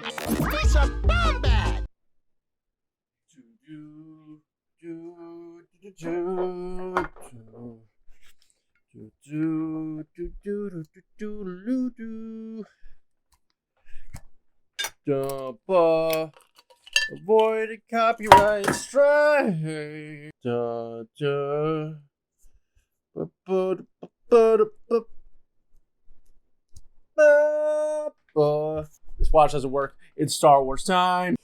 It's a Bombad! Avoid a copyright strike. Da, da. This watch doesn't work. It's Star Wars time.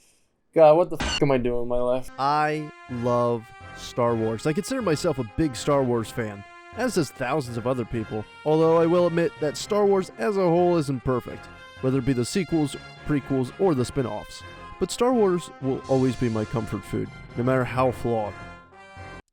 God, what the f am I doing with my life? I love Star Wars. I consider myself a big Star Wars fan, as does thousands of other people. Although I will admit that Star Wars as a whole isn't perfect, whether it be the sequels, prequels, or the spin-offs. But Star Wars will always be my comfort food, no matter how flawed.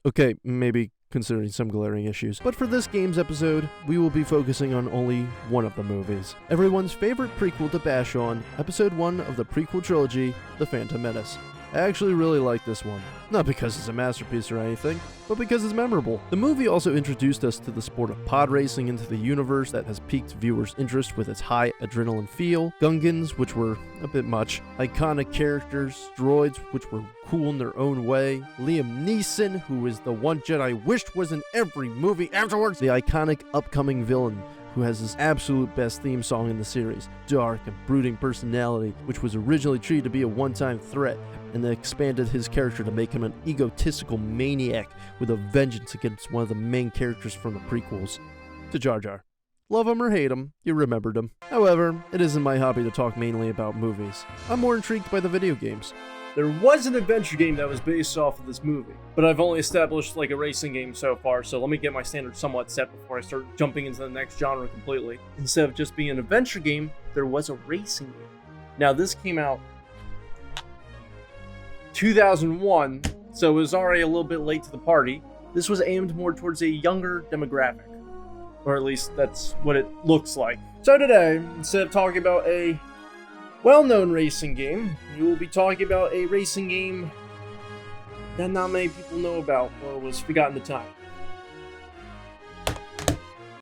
Okay, maybe considering some glaring issues. But for this game's episode, we will be focusing on only one of the movies. Everyone's favorite prequel to bash on, episode 1 of the prequel trilogy, The Phantom Menace. I actually really like this one. Not because it's a masterpiece or anything, but because it's memorable. The movie also introduced us to the sport of pod racing into the universe that has piqued viewers' interest with its high adrenaline feel, Gungans, which were a bit much, iconic characters, droids, which were cool in their own way, Liam Neeson, who is the one Jedi I wished was in every movie afterwards, the iconic upcoming villain, who has his absolute best theme song in the series, dark and brooding personality, which was originally treated to be a one-time threat, and then expanded his character to make him an egotistical maniac with a vengeance against one of the main characters from the prequels, to Jar Jar. Love him or hate him, you remembered him. However, it isn't my hobby to talk mainly about movies. I'm more intrigued by the video games. There was an adventure game that was based off of this movie, but I've only established like a racing game so far, so let me get my standards somewhat set before I start jumping into the next genre completely. Instead of just being an adventure game, there was a racing game. Now this came out 2001, so it was already a little bit late to the party. This was aimed more towards a younger demographic, or at least that's what it looks like. So today, instead of talking about a well-known racing game, we will be talking about a racing game that not many people know about or was forgotten at the time.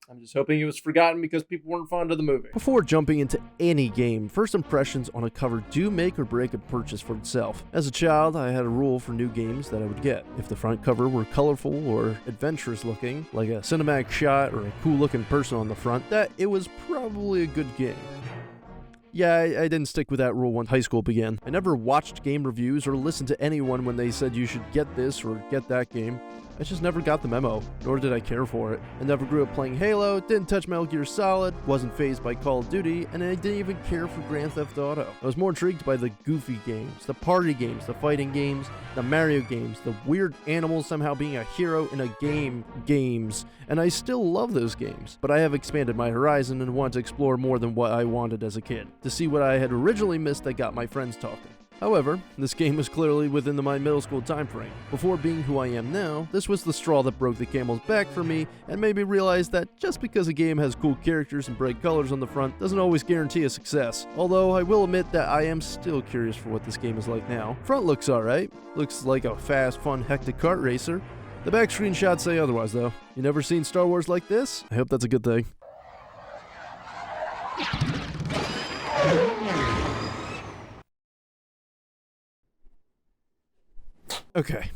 I'm just hoping it was forgotten because people weren't fond of the movie. Before jumping into any game, first impressions on a cover do make or break a purchase for itself. As a child, I had a rule for new games that I would get. If the front cover were colorful or adventurous looking, like a cinematic shot or a cool looking person on the front, that it was probably a good game. Yeah, I didn't stick with that rule when high school began. I never watched game reviews or listened to anyone when they said you should get this or get that game. I just never got the memo, nor did I care for it. I never grew up playing Halo, didn't touch Metal Gear Solid, wasn't fazed by Call of Duty, and I didn't even care for Grand Theft Auto. I was more intrigued by the goofy games, the party games, the fighting games, the Mario games, the weird animals somehow being a hero in a game games, and I still love those games. But I have expanded my horizon and want to explore more than what I wanted as a kid, to see what I had originally missed that got my friends talking. However, this game was clearly within my middle school time frame. Before being who I am now, this was the straw that broke the camel's back for me and made me realize that just because a game has cool characters and bright colors on the front doesn't always guarantee a success. Although I will admit that I am still curious for what this game is like now. Front looks alright, looks like a fast, fun, hectic kart racer. The back screenshots say otherwise though. You never seen Star Wars like this? I hope that's a good thing. Okay.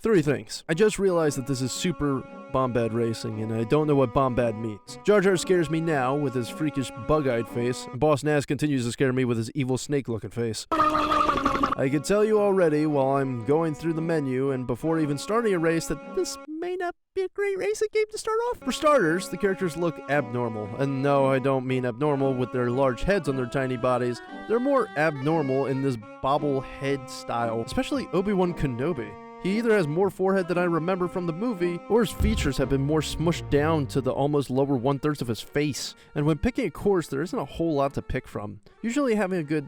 3 things. I just realized that this is Super Bombad Racing, and I don't know what Bombad means. Jar Jar scares me now with his freakish bug-eyed face, and Boss Nass continues to scare me with his evil snake-looking face. I can tell you already while I'm going through the menu and before even starting a race that this may not be a great racing game to start off. For starters, the characters look abnormal. And no, I don't mean abnormal with their large heads on their tiny bodies. They're more abnormal in this bobblehead style, especially Obi-Wan Kenobi. He either has more forehead than I remember from the movie, or his features have been more smushed down to the almost lower 1/3 of his face. And when picking a course, there isn't a whole lot to pick from. Usually having a good,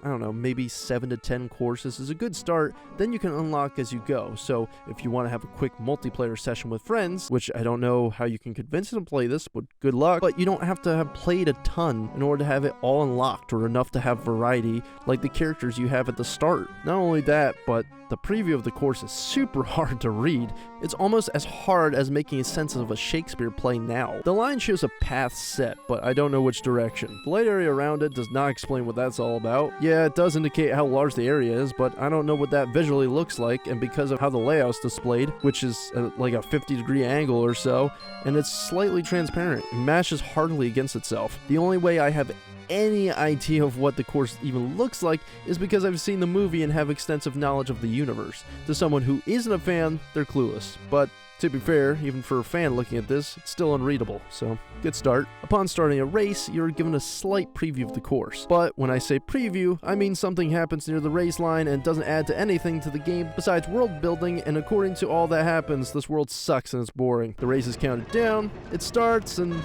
I don't know, maybe 7 to 10 courses is a good start, then you can unlock as you go. So if you want to have a quick multiplayer session with friends, which I don't know how you can convince them to play this, but good luck, but you don't have to have played a ton in order to have it all unlocked or enough to have variety like the characters you have at the start. Not only that, but the preview of the course is super hard to read. It's almost as hard as making sense of a Shakespeare play now. The line shows a path set, but I don't know which direction. The light area around it does not explain what that's all about. Yeah, it does indicate how large the area is, but I don't know what that visually looks like, and because of how the layout's displayed, which is like a 50-degree angle or so, and it's slightly transparent, it mashes hardly against itself. The only way I have any idea of what the course even looks like is because I've seen the movie and have extensive knowledge of the universe. To someone who isn't a fan, they're clueless. But to be fair, even for a fan looking at this, it's still unreadable, so good start. Upon starting a race, you're given a slight preview of the course. But when I say preview, I mean something happens near the race line and doesn't add to anything to the game besides world building, and according to all that happens, this world sucks and it's boring. The race is counted down, it starts, and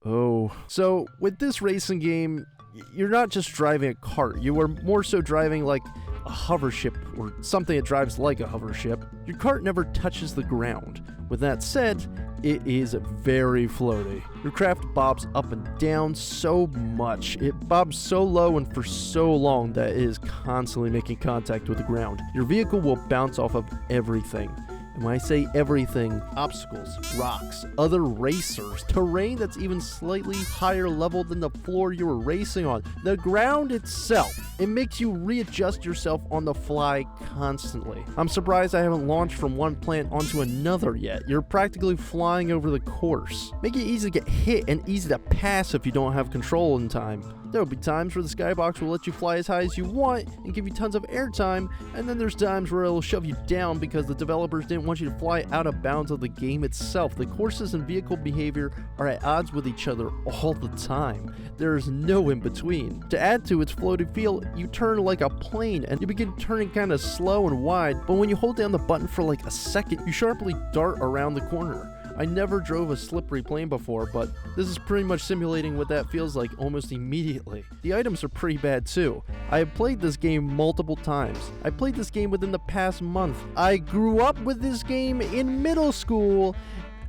oh. So, with this racing game, you're not just driving a kart, you are more so driving like a hover ship, or something that drives like a hover ship. Your kart never touches the ground. With that said, it is very floaty. Your craft bobs up and down so much. It bobs so low and for so long that it is constantly making contact with the ground. Your vehicle will bounce off of everything. And when I say everything, obstacles, rocks, other racers, terrain that's even slightly higher level than the floor you were racing on, the ground itself. It makes you readjust yourself on the fly constantly. I'm surprised I haven't launched from one plant onto another yet. You're practically flying over the course. Make it easy to get hit and easy to pass if you don't have control in time. There will be times where the skybox will let you fly as high as you want and give you tons of airtime, and then there's times where it'll shove you down because the developers didn't want you to fly out of bounds of the game itself. The courses and vehicle behavior are at odds with each other all the time. There is no in between. To add to its floaty feel, you turn like a plane and you begin turning kind of slow and wide, but when you hold down the button for like a second, you sharply dart around the corner. I never drove a slippery plane before, but this is pretty much simulating what that feels like almost immediately. The items are pretty bad too. I have played this game multiple times. I played this game within the past month. I grew up with this game in middle school,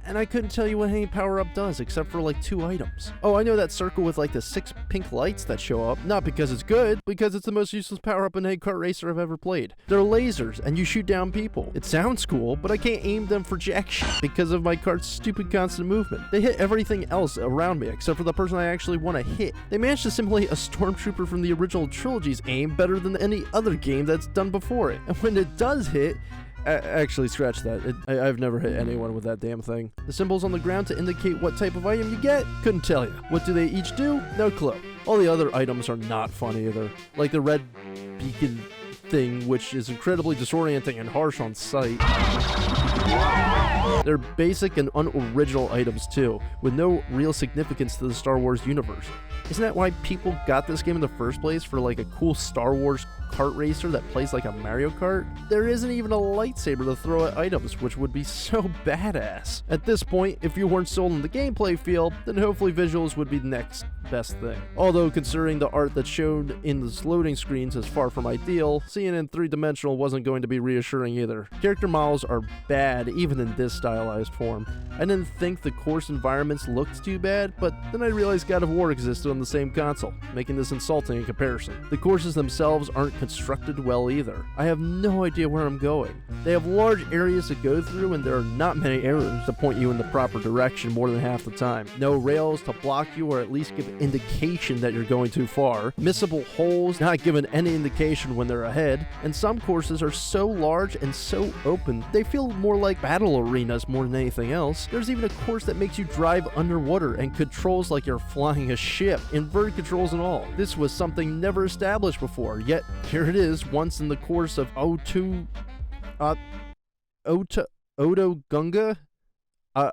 and I couldn't tell you what any power-up does, except for like 2 items. Oh, I know that circle with like the 6 pink lights that show up, not because it's good, because it's the most useless power-up in any kart racer I've ever played. They're lasers, and you shoot down people. It sounds cool, but I can't aim them for jack shit because of my kart's stupid constant movement. They hit everything else around me, except for the person I actually want to hit. They managed to simulate a stormtrooper from the original trilogy's aim better than any other game that's done before it. And when it does hit, actually, scratch that. I've never hit anyone with that damn thing. The symbols on the ground to indicate what type of item you get? Couldn't tell you. What do they each do? No clue. All the other items are not fun either. Like the red beacon thing, which is incredibly disorienting and harsh on sight. They're basic and unoriginal items too, with no real significance to the Star Wars universe. Isn't that why people got this game in the first place, for like a cool Star Wars kart racer that plays like a Mario Kart? There isn't even a lightsaber to throw at items, which would be so badass. At this point, if you weren't sold on the gameplay feel, then hopefully visuals would be the next best thing. Although considering the art that's shown in the loading screens is far from ideal, seeing it in 3-dimensional wasn't going to be reassuring either. Character models are bad even in this stylized form. I didn't think the course environments looked too bad, but then I realized God of War existed on the same console, making this insulting in comparison. The courses themselves aren't constructed well either. I have no idea where I'm going. They have large areas to go through, and there are not many arrows to point you in the proper direction more than half the time. No rails to block you or at least give indication that you're going too far. Missable holes, not given any indication when they're ahead. And some courses are so large and so open, they feel more like battle arenas more than anything else. There's even a course that makes you drive underwater and controls like you're flying a ship, inverted controls and all. This was something never established before, yet here it is once in the course of Odo Gunga?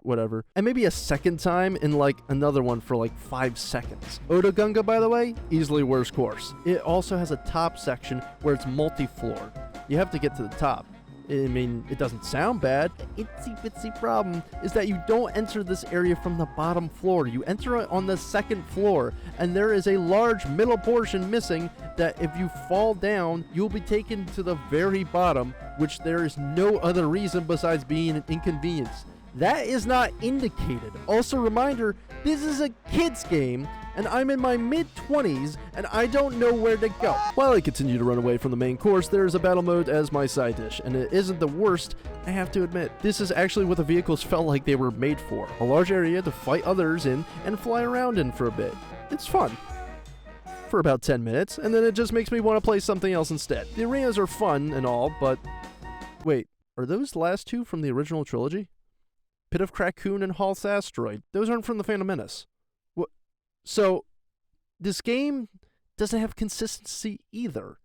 Whatever. And maybe a second time in like another one for like 5 seconds. Odo Gunga, by the way, easily worst course. It also has a top section where it's multi-floor. You have to get to the top. I mean, it doesn't sound bad. The itsy-bitsy problem is that you don't enter this area from the bottom floor. You enter it on the second floor, and there is a large middle portion missing that if you fall down, you'll be taken to the very bottom, which there is no other reason besides being an inconvenience. That is not indicated. Also, reminder, this is a kid's game, and I'm in my mid-20s, and I don't know where to go. While I continue to run away from the main course, there is a battle mode as my side dish, and it isn't the worst, I have to admit. This is actually what the vehicles felt like they were made for. A large area to fight others in and fly around in for a bit. It's fun. For about 10 minutes, and then it just makes me want to play something else instead. The arenas are fun and all, but... Wait, are those last two from the original trilogy? Pit of Krakoon and Hal's Asteroid. Those aren't from the Phantom Menace. What? So, this game doesn't have consistency either.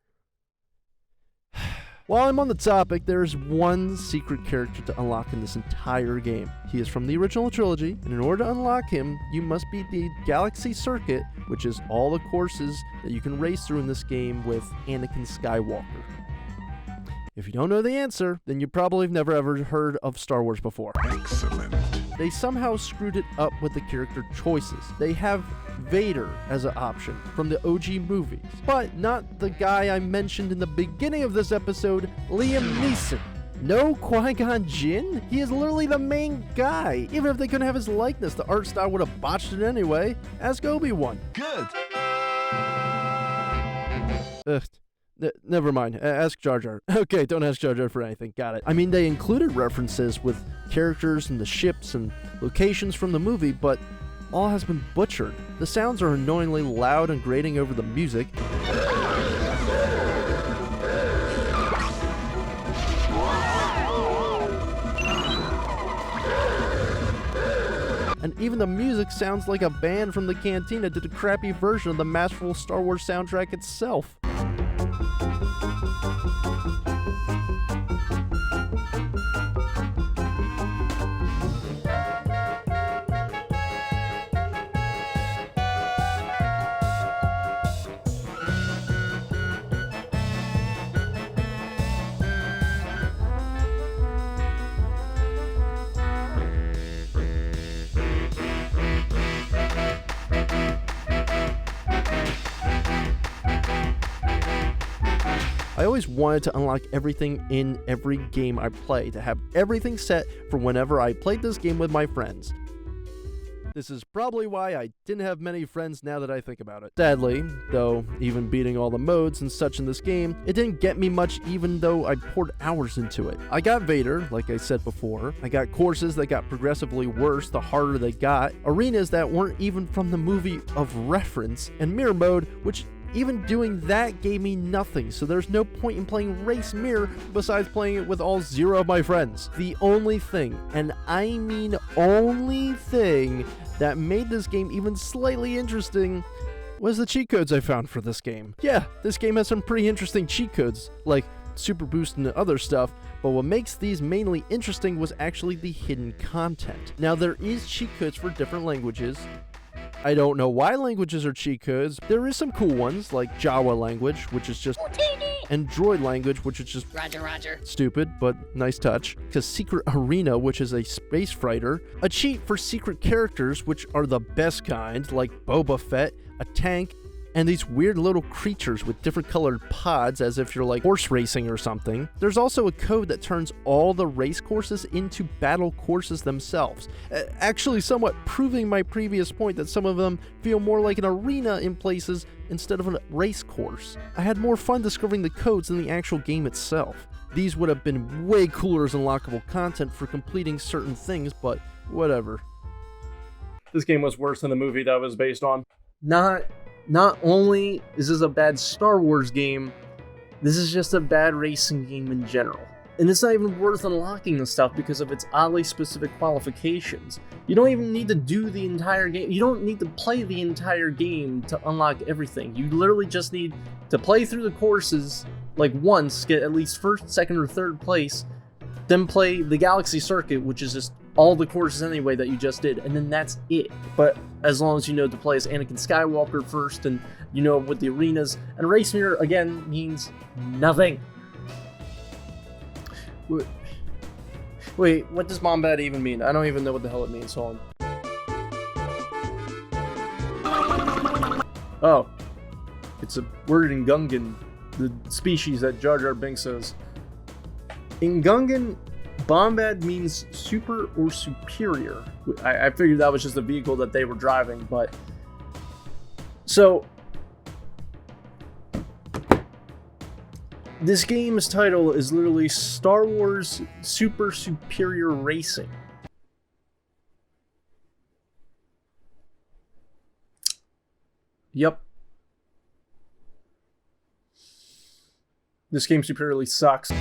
While I'm on the topic, there is one secret character to unlock in this entire game. He is from the original trilogy, and in order to unlock him, you must beat the Galaxy Circuit, which is all the courses that you can race through in this game with Anakin Skywalker. If you don't know the answer, then you probably have never ever heard of Star Wars before. Excellent. They somehow screwed it up with the character choices. They have Vader as an option from the OG movies, but not the guy I mentioned in the beginning of this episode, Liam Neeson. No Qui-Gon Jinn? He is literally the main guy. Even if they couldn't have his likeness, the art style would have botched it anyway. Ask Obi-Wan. Good. Ugh. Never mind. Ask Jar Jar. Okay, don't ask Jar Jar for anything. Got it. I mean, they included references with characters and the ships and locations from the movie, but all has been butchered. The sounds are annoyingly loud and grating over the music. And even the music sounds like a band from the Cantina did a crappy version of the masterful Star Wars soundtrack itself. I always wanted to unlock everything in every game I play, to have everything set for whenever I played this game with my friends. This is probably why I didn't have many friends now that I think about it. Sadly, though, even beating all the modes and such in this game, it didn't get me much even though I poured hours into it. I got Vader, like I said before. I got courses that got progressively worse the harder they got, arenas that weren't even from the movie of reference, and mirror mode, which even doing that gave me nothing, so there's no point in playing Race Mirror besides playing it with all 0 of my friends. The only thing, and I mean only thing, that made this game even slightly interesting was the cheat codes I found for this game. Yeah, this game has some pretty interesting cheat codes, like Super Boost and other stuff, but what makes these mainly interesting was actually the hidden content. Now, there is cheat codes for different languages. I don't know why languages are cheat codes. There is some cool ones, like Jawa language, which is just and Droid language, which is just Roger. stupid, but nice touch. Because Secret Arena, which is a space fighter. A cheat for secret characters, which are the best kind, like Boba Fett, a tank, and these weird little creatures with different colored pods as if you're like horse racing or something. There's also a code that turns all the race courses into battle courses themselves, actually somewhat proving my previous point that some of them feel more like an arena in places instead of a race course. I had more fun discovering the codes than the actual game itself. These would have been way cooler as unlockable content for completing certain things, but whatever. This game was worse than the movie that it was based on. Not only is this a bad Star Wars game, this is just a bad racing game in general. And it's not even worth unlocking this stuff because of its oddly specific qualifications. You don't even need to do the entire game. You don't need to play the entire game to unlock everything. You literally just need to play through the courses like once, get at least first, second, or third place, then play the Galaxy Circuit, which is just all the courses anyway that you just did, and then that's it. But as long as you know to play as Anakin Skywalker first, and you know with the arenas, and Race Mirror, again, means nothing. Wait, what does Bombad even mean? I don't even know what the hell it means, hold on. Oh. It's a word in Gungan, the species that Jar Jar Binks says. In Gungan, Bombad means super or superior. I figured that was just the vehicle that they were driving, but... So... This game's title is literally Star Wars Super Superior Racing. Yep. This game superiorly sucks.